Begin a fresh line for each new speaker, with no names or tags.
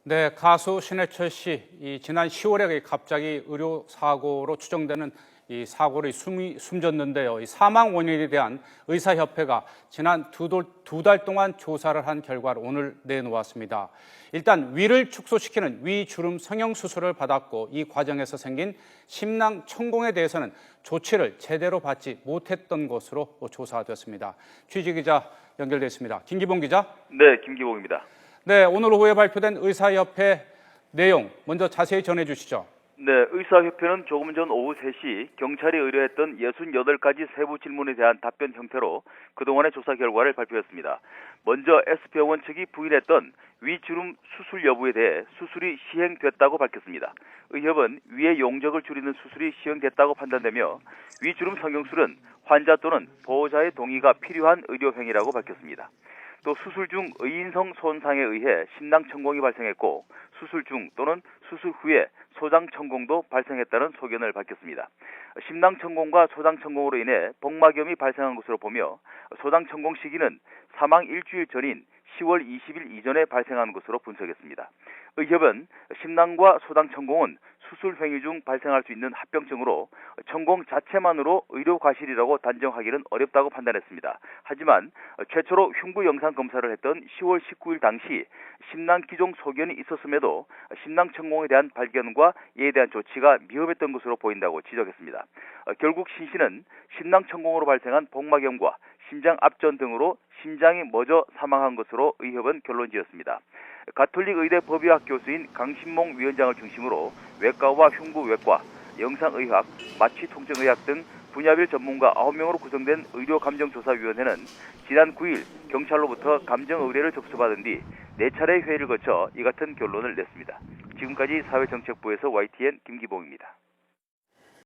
네, 가수 신해철 씨, 지난 10월에 갑자기 의료 사고로 추정되는 이 사고로 숨졌는데요. 이 사망 원인에 대한 의사협회가 지난 두 달 동안 조사를 한 결과를 오늘 내놓았습니다. 일단 위를 축소시키는 위주름 성형 수술을 받았고 이 과정에서 생긴 심낭 천공에 대해서는 조치를 제대로 받지 못했던 것으로 조사됐습니다. 취재기자 연결됐습니다. 김기봉 기자.
네, 김기봉입니다.
네, 오늘 오후에 발표된 의사협회 내용 먼저 자세히 전해주시죠.
네, 의사협회는 조금 전 오후 3시 경찰이 의뢰했던 68가지 세부 질문에 대한 답변 형태로 그동안의 조사 결과를 발표했습니다. 먼저 S병원 측이 부인했던 위주름 수술 여부에 대해 수술이 시행됐다고 밝혔습니다. 의협은 위의 용적을 줄이는 수술이 시행됐다고 판단되며 위주름 성형술은 환자 또는 보호자의 동의가 필요한 의료행위라고 밝혔습니다. 또 수술 중 의인성 손상에 의해 심낭 천공이 발생했고 수술 중 또는 수술 후에 소장 천공도 발생했다는 소견을 밝혔습니다. 심낭 천공과 소장 천공으로 인해 복막염이 발생한 것으로 보며 소장 천공 시기는 사망 일주일 전인 10월 20일 이전에 발생한 것으로 분석했습니다. 의협은 심낭과 소장 천공은 수술 행위 중 발생할 수 있는 합병증으로 천공 자체만으로 의료 과실이라고 단정하기는 어렵다고 판단했습니다. 하지만 최초로 흉부 영상 검사를 했던 10월 19일 당시 심낭 기종 소견이 있었음에도 심낭 천공에 대한 발견과 이에 대한 조치가 미흡했던 것으로 보인다고 지적했습니다. 결국 신 씨는 심낭 천공으로 발생한 복막염과 심장 압전 등으로 심장이 멎어 사망한 것으로 의협은 결론지었습니다. 가톨릭 의대 법의학 교수인 강신몽 위원장을 중심으로 외과와 흉부외과, 영상의학, 마취통증의학 등 분야별 전문가 9명으로 구성된 의료감정조사위원회는 지난 9일 경찰로부터 감정 의뢰를 접수받은 뒤 4차례 회의를 거쳐 이 같은 결론을 냈습니다. 지금까지 사회정책부에서 YTN 김기봉입니다.